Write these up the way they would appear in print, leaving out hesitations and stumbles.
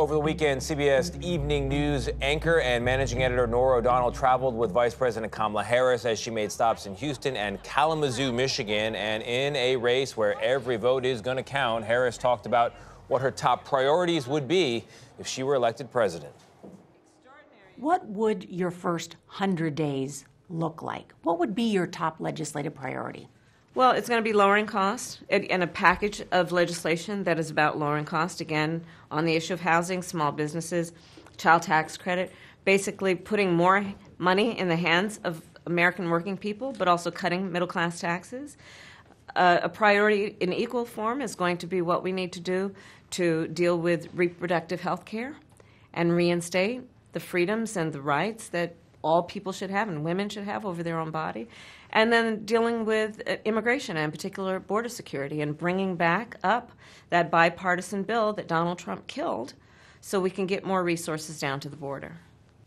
Over the weekend, CBS Evening News anchor and managing editor Norah O'Donnell traveled with Vice President Kamala Harris as she made stops in Houston and Kalamazoo, Michigan. And in a race where every vote is going to count, Harris talked about what her top priorities would be if she were elected president. What would your first 100 days look like? What would be your top legislative priority? Well, it's going to be lowering costs and a package of legislation that is about lowering cost, again, on the issue of housing, small businesses, child tax credit, basically putting more money in the hands of American working people, but also cutting middle-class taxes. A priority in equal form is going to be what we need to do to deal with reproductive health care and reinstate the freedoms and the rights that all people should have and women should have over their own body. And then dealing with immigration, and in particular border security, and bringing back up that bipartisan bill that Donald Trump killed so we can get more resources down to the border.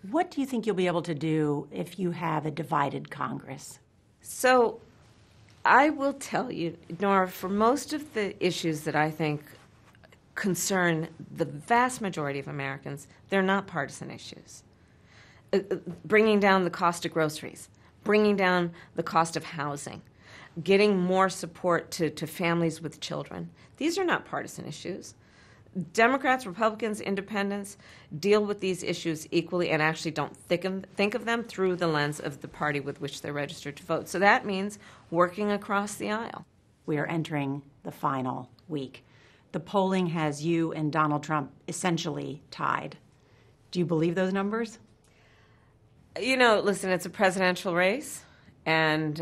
What do you think you'll be able to do if you have a divided Congress? So I will tell you, Nora, for most of the issues that I think concern the vast majority of Americans, they're not partisan issues. Bringing down the cost of groceries, bringing down the cost of housing, getting more support to families with children. These are not partisan issues. Democrats, Republicans, Independents deal with these issues equally and actually don't think of them through the lens of the party with which they're registered to vote. So that means working across the aisle. We are entering the final week. The polling has you and Donald Trump essentially tied. Do you believe those numbers? You know, listen, it's a presidential race, and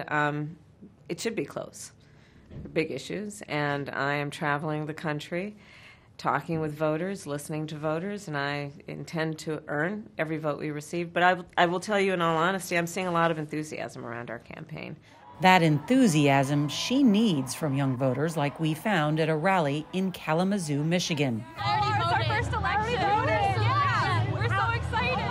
it should be close. Big issues, and I am traveling the country, talking with voters, listening to voters, and I intend to earn every vote we receive. But I will tell you in all honesty, I'm seeing a lot of enthusiasm around our campaign. That enthusiasm she needs from young voters like we found at a rally in Kalamazoo, Michigan. It's our first election. Yeah, we're so excited.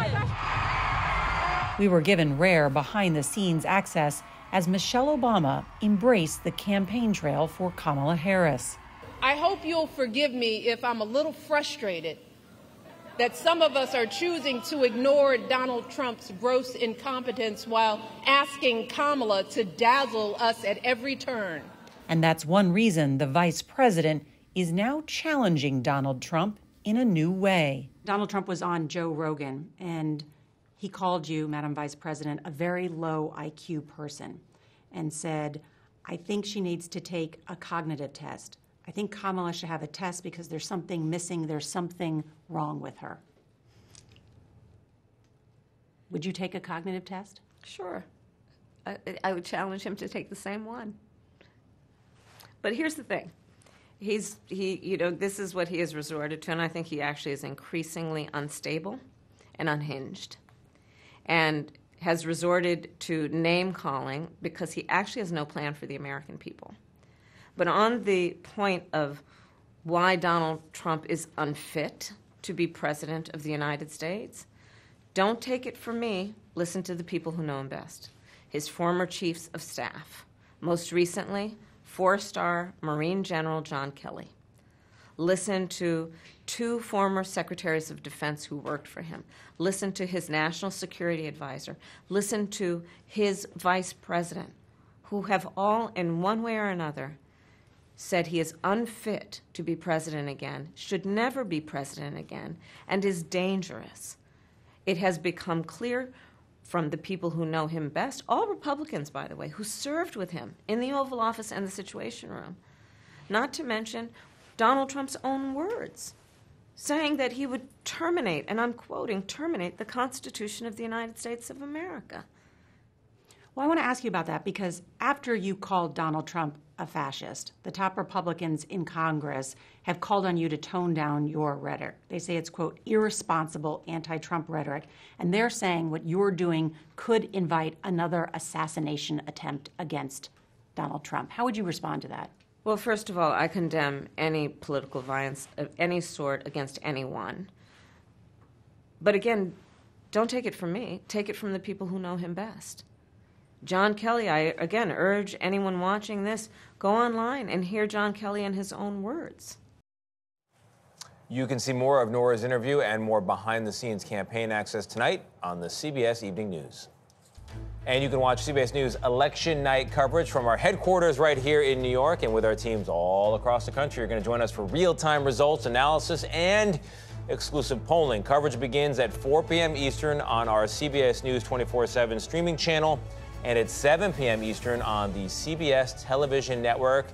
We were given rare behind-the-scenes access as Michelle Obama embraced the campaign trail for Kamala Harris. I hope you'll forgive me if I'm a little frustrated that some of us are choosing to ignore Donald Trump's gross incompetence while asking Kamala to dazzle us at every turn. And that's one reason the vice president is now challenging Donald Trump in a new way. Donald Trump was on Joe Rogan, and he called you, Madam Vice President, a very low IQ person and said, I think she needs to take a cognitive test. I think Kamala should have a test because there's something missing, there's something wrong with her. Would you take a cognitive test? Sure. I would challenge him to take the same one. But here's the thing. This is what he has resorted to, and I think he actually is increasingly unstable and unhinged, and has resorted to name-calling because he actually has no plan for the American people. But on the point of why Donald Trump is unfit to be president of the United States, don't take it from me. Listen to the people who know him best. His former chiefs of staff, most recently, 4-star Marine General John Kelly. Listen to 2 former secretaries of defense who worked for him. Listen to his national security advisor. Listen to his vice president, who have all, in one way or another, said he is unfit to be president again, should never be president again, and is dangerous. It has become clear from the people who know him best, all Republicans, by the way, who served with him in the Oval Office and the Situation Room, not to mention Donald Trump's own words, saying that he would terminate, and I'm quoting, terminate the Constitution of the United States of America. Well, I want to ask you about that because after you called Donald Trump a fascist, the top Republicans in Congress have called on you to tone down your rhetoric. They say it's, quote, irresponsible anti-Trump rhetoric, and they're saying what you're doing could invite another assassination attempt against Donald Trump. How would you respond to that? Well, first of all, I condemn any political violence of any sort against anyone. But again, don't take it from me. Take it from the people who know him best. John Kelly, I again urge anyone watching this, go online and hear John Kelly in his own words. You can see more of Nora's interview and more behind-the-scenes campaign access tonight on the CBS Evening News. And you can watch CBS News election night coverage from our headquarters right here in New York, and with our teams all across the country. You're going to join us for real-time results, analysis, and exclusive polling. Coverage begins at 4 p.m. Eastern on our CBS News 24/7 streaming channel and at 7 p.m. Eastern on the CBS television network.